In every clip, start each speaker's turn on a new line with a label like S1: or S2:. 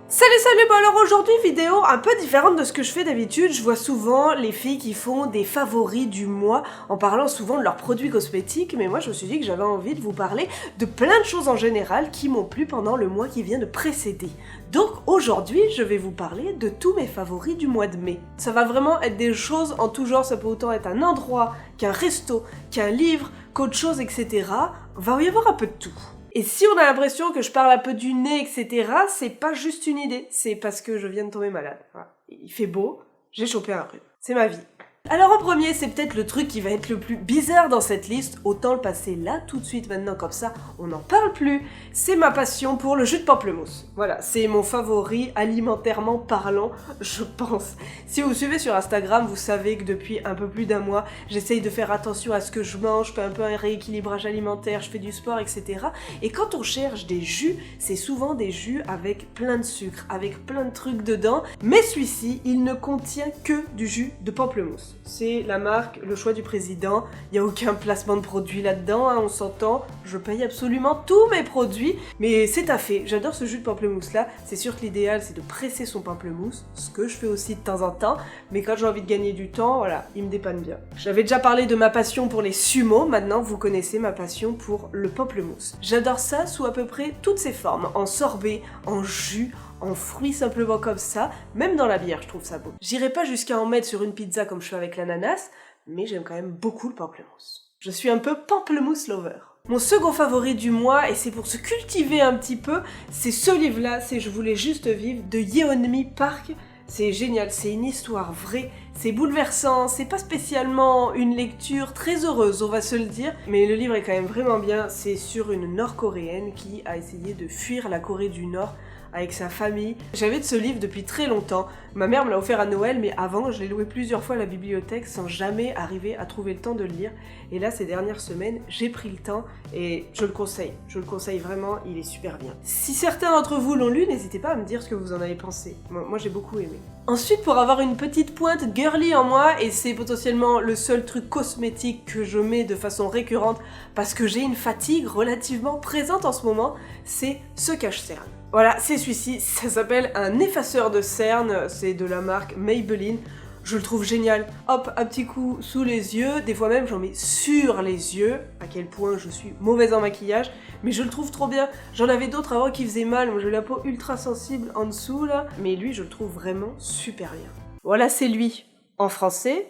S1: Salut, bon alors aujourd'hui vidéo un peu différente de ce que je fais d'habitude. Je vois souvent les filles qui font des favoris du mois en parlant souvent de leurs produits cosmétiques, mais moi je me suis dit que j'avais envie de vous parler de plein de choses en général qui m'ont plu pendant le mois qui vient de précéder. Donc aujourd'hui je vais vous parler de tous mes favoris du mois de mai. Ça va vraiment être des choses en tout genre, ça peut autant être un endroit, qu'un resto, qu'un livre, qu'autre chose, etc. Va y avoir un peu de tout. Et si on a l'impression que je parle un peu du nez, etc., c'est pas juste une idée, c'est parce que je viens de tomber malade. Voilà. Il fait beau, j'ai chopé un rhume. C'est ma vie. Alors en premier, c'est peut-être le truc qui va être le plus bizarre dans cette liste, autant le passer là tout de suite maintenant, comme ça on n'en parle plus. C'est ma passion pour le jus de pamplemousse. Voilà, c'est mon favori alimentairement parlant, je pense. Si vous me suivez sur Instagram, vous savez que depuis un peu plus d'un mois, j'essaye de faire attention à ce que je mange, je fais un peu un rééquilibrage alimentaire, je fais du sport, etc. Et quand on cherche des jus, c'est souvent des jus avec plein de sucre, avec plein de trucs dedans, mais celui-ci, il ne contient que du jus de pamplemousse. C'est la marque, le choix du président, il n'y a aucun placement de produit là-dedans, hein, on s'entend, je paye absolument tous mes produits, mais c'est à fait, j'adore ce jus de pamplemousse là, c'est sûr que l'idéal c'est de presser son pamplemousse, ce que je fais aussi de temps en temps, mais quand j'ai envie de gagner du temps, voilà, il me dépanne bien. J'avais déjà parlé de ma passion pour les sumos, maintenant vous connaissez ma passion pour le pamplemousse. J'adore ça sous à peu près toutes ses formes, en sorbet, en jus, en fruits simplement comme ça, même dans la bière je trouve ça beau. J'irai pas jusqu'à en mettre sur une pizza comme je fais avec l'ananas, mais j'aime quand même beaucoup le pamplemousse. Je suis un peu pamplemousse lover. Mon second favori du mois, et c'est pour se cultiver un petit peu, c'est ce livre-là, c'est Je voulais juste vivre de Yeonmi Park. C'est génial, c'est une histoire vraie, c'est bouleversant, c'est pas spécialement une lecture très heureuse, on va se le dire, mais le livre est quand même vraiment bien. C'est sur une Nord-Coréenne qui a essayé de fuir la Corée du Nord avec sa famille. J'avais de ce livre depuis très longtemps. Ma mère me l'a offert à Noël, mais avant, je l'ai loué plusieurs fois à la bibliothèque sans jamais arriver à trouver le temps de le lire. Et là, ces dernières semaines, j'ai pris le temps et je le conseille vraiment, il est super bien. Si certains d'entre vous l'ont lu, n'hésitez pas à me dire ce que vous en avez pensé. Moi j'ai beaucoup aimé. Ensuite, pour avoir une petite pointe girly en moi, et c'est potentiellement le seul truc cosmétique que je mets de façon récurrente parce que j'ai une fatigue relativement présente en ce moment, c'est ce cache-cerne. Voilà, c'est celui-ci, ça s'appelle un effaceur de cernes, c'est de la marque Maybelline. Je le trouve génial. Hop, un petit coup sous les yeux, des fois même j'en mets sur les yeux, à quel point je suis mauvaise en maquillage, mais je le trouve trop bien. J'en avais d'autres avant qui faisaient mal, moi j'ai la peau ultra sensible en dessous là, mais lui je le trouve vraiment super bien. Voilà, c'est lui, en français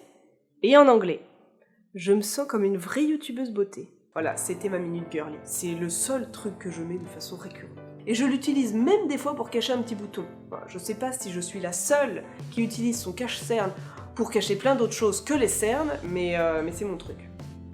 S1: et en anglais. Je me sens comme une vraie youtubeuse beauté. Voilà, c'était ma minute girly. C'est le seul truc que je mets de façon récurrente. Et je l'utilise même des fois pour cacher un petit bouton. Enfin, je sais pas si je suis la seule qui utilise son cache-cerne pour cacher plein d'autres choses que les cernes, mais c'est mon truc.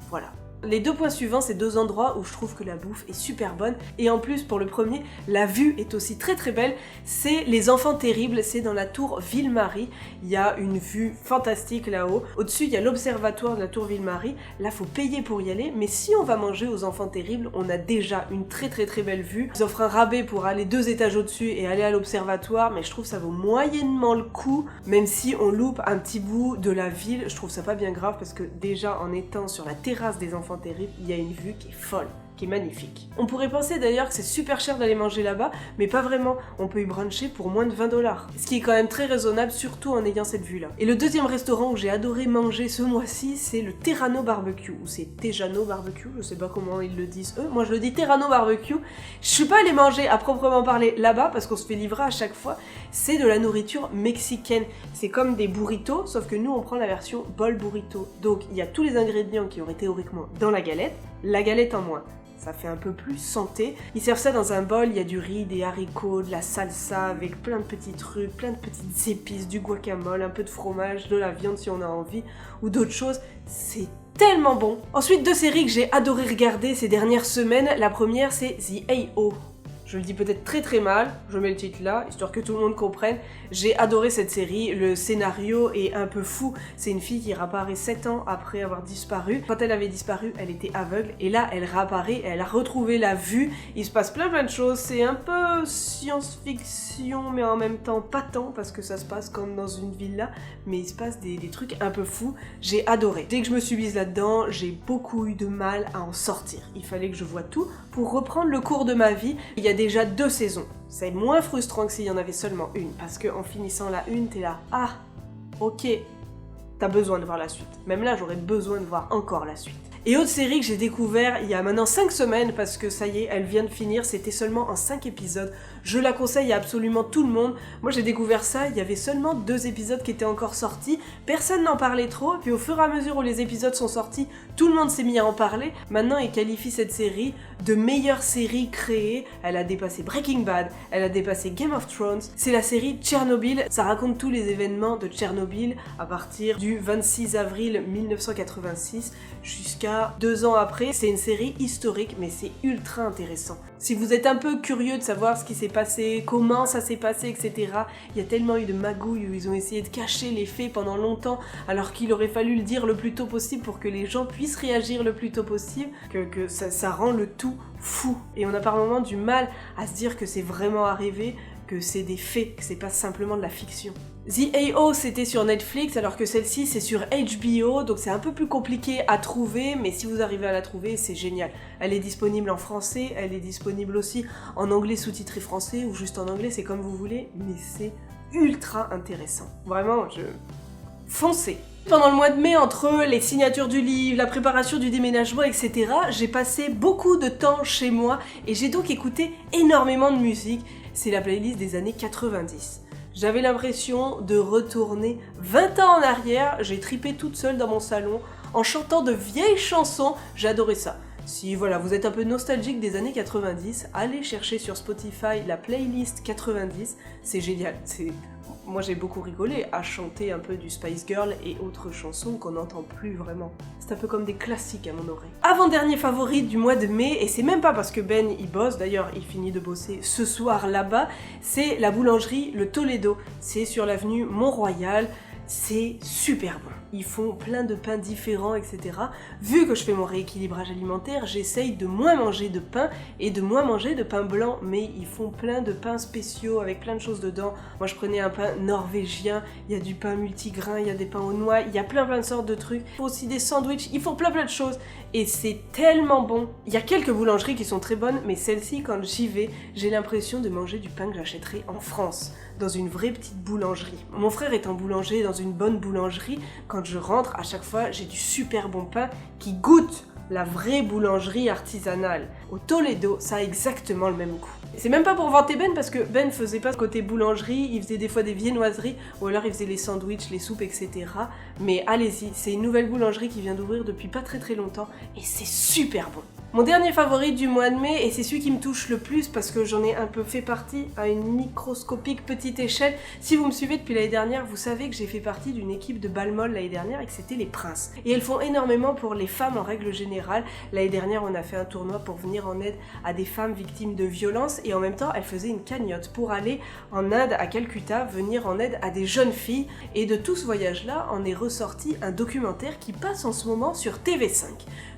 S1: Voilà. Les deux points suivants, c'est deux endroits où je trouve que la bouffe est super bonne. Et en plus, pour le premier, la vue est aussi très très belle. C'est les Enfants Terribles, c'est dans la tour Ville-Marie. Il y a une vue fantastique là-haut. Au-dessus, il y a l'observatoire de la tour Ville-Marie. Là, faut payer pour y aller. Mais si on va manger aux Enfants Terribles, on a déjà une très très très belle vue. Ils offrent un rabais pour aller 2 étages au-dessus et aller à l'observatoire. Mais je trouve que ça vaut moyennement le coup. Même si on loupe un petit bout de la ville, je trouve ça pas bien grave parce que déjà en étant sur la terrasse des Enfants Terribles, il y a une vue qui est folle, qui est magnifique. On pourrait penser d'ailleurs que c'est super cher d'aller manger là-bas, mais pas vraiment. On peut y bruncher pour moins de 20$. Ce qui est quand même très raisonnable, surtout en ayant cette vue-là. Et le deuxième restaurant où j'ai adoré manger ce mois-ci, c'est le Terrano Barbecue, ou c'est Tejano Barbecue, je sais pas comment ils le disent eux. Moi je le dis Terrano Barbecue. Je suis pas allée manger à proprement parler là-bas, parce qu'on se fait livrer à chaque fois. C'est de la nourriture mexicaine. C'est comme des burritos, sauf que nous on prend la version bol burrito. Donc il y a tous les ingrédients qui auraient théoriquement dans la galette en moins. Ça fait un peu plus santé. Ils servent ça dans un bol, il y a du riz, des haricots, de la salsa avec plein de petits trucs, plein de petites épices, du guacamole, un peu de fromage, de la viande si on a envie, ou d'autres choses. C'est tellement bon. Ensuite, deux séries que j'ai adoré regarder ces dernières semaines. La première, c'est The A.O. Je le dis peut-être très très mal, je mets le titre là, histoire que tout le monde comprenne. J'ai adoré cette série, le scénario est un peu fou. C'est une fille qui réapparaît 7 ans après avoir disparu. Quand elle avait disparu, elle était aveugle, et là elle réapparaît, elle a retrouvé la vue. Il se passe plein de choses, c'est un peu science-fiction, mais en même temps pas tant, parce que ça se passe comme dans une villa, mais il se passe des trucs un peu fous. J'ai adoré. Dès que je me suis mise là-dedans, j'ai beaucoup eu de mal à en sortir. Il fallait que je voie tout pour reprendre le cours de ma vie. Il y a des déjà 2 saisons. C'est moins frustrant que s'il y en avait seulement une, parce qu'en finissant la une, t'es là, ah, ok, t'as besoin de voir la suite. Même là, j'aurais besoin de voir encore la suite. Et autre série que j'ai découvert il y a maintenant 5 semaines, parce que ça y est, elle vient de finir, c'était seulement en 5 épisodes. Je la conseille à absolument tout le monde. Moi j'ai découvert ça, il y avait seulement 2 épisodes qui étaient encore sortis, personne n'en parlait trop, puis au fur et à mesure où les épisodes sont sortis, tout le monde s'est mis à en parler. Maintenant il qualifie cette série de meilleure série créée, elle a dépassé Breaking Bad, elle a dépassé Game of Thrones. C'est la série Tchernobyl, ça raconte tous les événements de Tchernobyl à partir du 26 avril 1986 jusqu'à 2 ans après. C'est une série historique, mais c'est ultra intéressant. Si vous êtes un peu curieux de savoir ce qui s'est passé, comment ça s'est passé, etc., il y a tellement eu de magouilles où ils ont essayé de cacher les faits pendant longtemps, alors qu'il aurait fallu le dire le plus tôt possible pour que les gens puissent réagir le plus tôt possible, que ça rend le tout fou. Et on a par moments du mal à se dire que c'est vraiment arrivé, que c'est des faits, que c'est pas simplement de la fiction. The A.O. c'était sur Netflix, alors que celle-ci c'est sur HBO, donc c'est un peu plus compliqué à trouver, mais si vous arrivez à la trouver, c'est génial. Elle est disponible en français, elle est disponible aussi en anglais sous-titré français, ou juste en anglais, c'est comme vous voulez, mais c'est ultra intéressant. Vraiment, foncez! Pendant le mois de mai, entre les signatures du livre, la préparation du déménagement, etc., j'ai passé beaucoup de temps chez moi, et j'ai donc écouté énormément de musique. C'est la playlist des années 90. J'avais l'impression de retourner 20 ans en arrière, j'ai tripé toute seule dans mon salon en chantant de vieilles chansons, j'adorais ça. Si voilà, vous êtes un peu nostalgique des années 90, allez chercher sur Spotify la playlist 90, c'est génial. Moi j'ai beaucoup rigolé à chanter un peu du Spice Girl et autres chansons qu'on n'entend plus vraiment. C'est un peu comme des classiques à mon oreille. Avant-dernier favori du mois de mai, et c'est même pas parce que Ben y bosse, d'ailleurs il finit de bosser ce soir là-bas, c'est la boulangerie Le Toledo. C'est sur l'avenue Mont-Royal, c'est super bon. Ils font plein de pains différents, etc. Vu que je fais mon rééquilibrage alimentaire, j'essaye de moins manger de pain et de moins manger de pain blanc, mais ils font plein de pains spéciaux avec plein de choses dedans. Moi je prenais un pain norvégien, il y a du pain multigrain, il y a des pains aux noix, il y a plein de sortes de trucs. Il faut aussi des sandwichs, ils font plein de choses et c'est tellement bon. Il y a quelques boulangeries qui sont très bonnes, mais celle-ci, quand j'y vais, j'ai l'impression de manger du pain que j'achèterais en France, dans une vraie petite boulangerie. Mon frère étant boulanger dans une bonne boulangerie, quand je rentre, à chaque fois, j'ai du super bon pain qui goûte la vraie boulangerie artisanale. Au Toledo, ça a exactement le même goût. C'est même pas pour vanter Ben, parce que Ben faisait pas côté boulangerie, il faisait des fois des viennoiseries, ou alors il faisait les sandwichs, les soupes, etc. Mais allez-y, c'est une nouvelle boulangerie qui vient d'ouvrir depuis pas très longtemps, et c'est super bon. Mon dernier favori du mois de mai, et c'est celui qui me touche le plus parce que j'en ai un peu fait partie à une microscopique petite échelle. Si vous me suivez depuis l'année dernière, vous savez que j'ai fait partie d'une équipe de Balmol l'année dernière et que c'était les Princes. Et elles font énormément pour les femmes en règle générale. L'année dernière, on a fait un tournoi pour venir en aide à des femmes victimes de violences et en même temps, elles faisaient une cagnotte pour aller en Inde, à Calcutta, venir en aide à des jeunes filles. Et de tout ce voyage-là, en est ressorti un documentaire qui passe en ce moment sur TV5.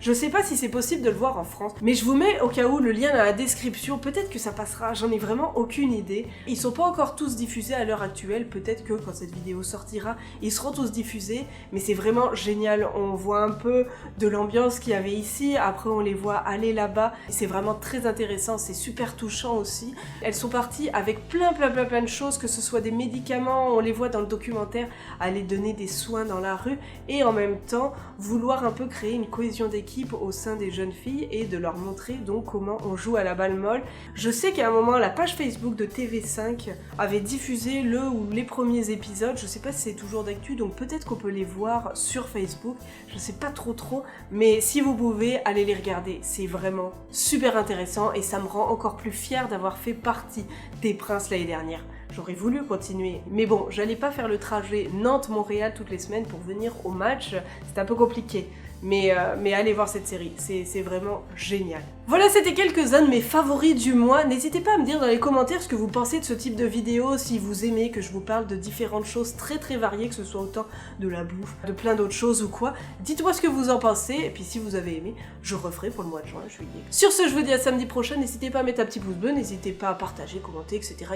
S1: Je sais pas si c'est possible de le voir en France, mais je vous mets au cas où le lien dans la description, peut-être que ça passera, j'en ai vraiment aucune idée. Ils sont pas encore tous diffusés à l'heure actuelle, peut-être que quand cette vidéo sortira, ils seront tous diffusés, mais c'est vraiment génial, on voit un peu de l'ambiance qu'il y avait ici, après on les voit aller là-bas, c'est vraiment très intéressant, c'est super touchant aussi. Elles sont parties avec plein de choses, que ce soit des médicaments, on les voit dans le documentaire, aller donner des soins dans la rue, et en même temps, vouloir un peu créer une cohésion d'équipe au sein des jeunes filles et de leur montrer donc comment on joue à la balle molle. Je sais qu'à un moment la page Facebook de TV5 avait diffusé le ou les premiers épisodes, je sais pas si c'est toujours d'actu, donc peut-être qu'on peut les voir sur Facebook, je sais pas trop, mais si vous pouvez, allez les regarder, c'est vraiment super intéressant et ça me rend encore plus fière d'avoir fait partie des Princes l'année dernière. J'aurais voulu continuer, mais bon, j'allais pas faire le trajet Nantes-Montréal toutes les semaines pour venir au match, c'est un peu compliqué. Mais allez voir cette série, c'est vraiment génial. Voilà, c'était quelques-uns de mes favoris du mois. N'hésitez pas à me dire dans les commentaires ce que vous pensez de ce type de vidéo, si vous aimez que je vous parle de différentes choses très variées, que ce soit autant de la bouffe, de plein d'autres choses ou quoi. Dites-moi ce que vous en pensez, et puis si vous avez aimé, je referai pour le mois de juin, juillet. Sur ce, je vous dis à samedi prochain, n'hésitez pas à mettre un petit pouce bleu, n'hésitez pas à partager, commenter, etc.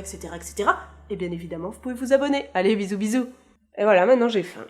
S1: Et bien évidemment, vous pouvez vous abonner. Allez, bisous. Et voilà, maintenant j'ai faim.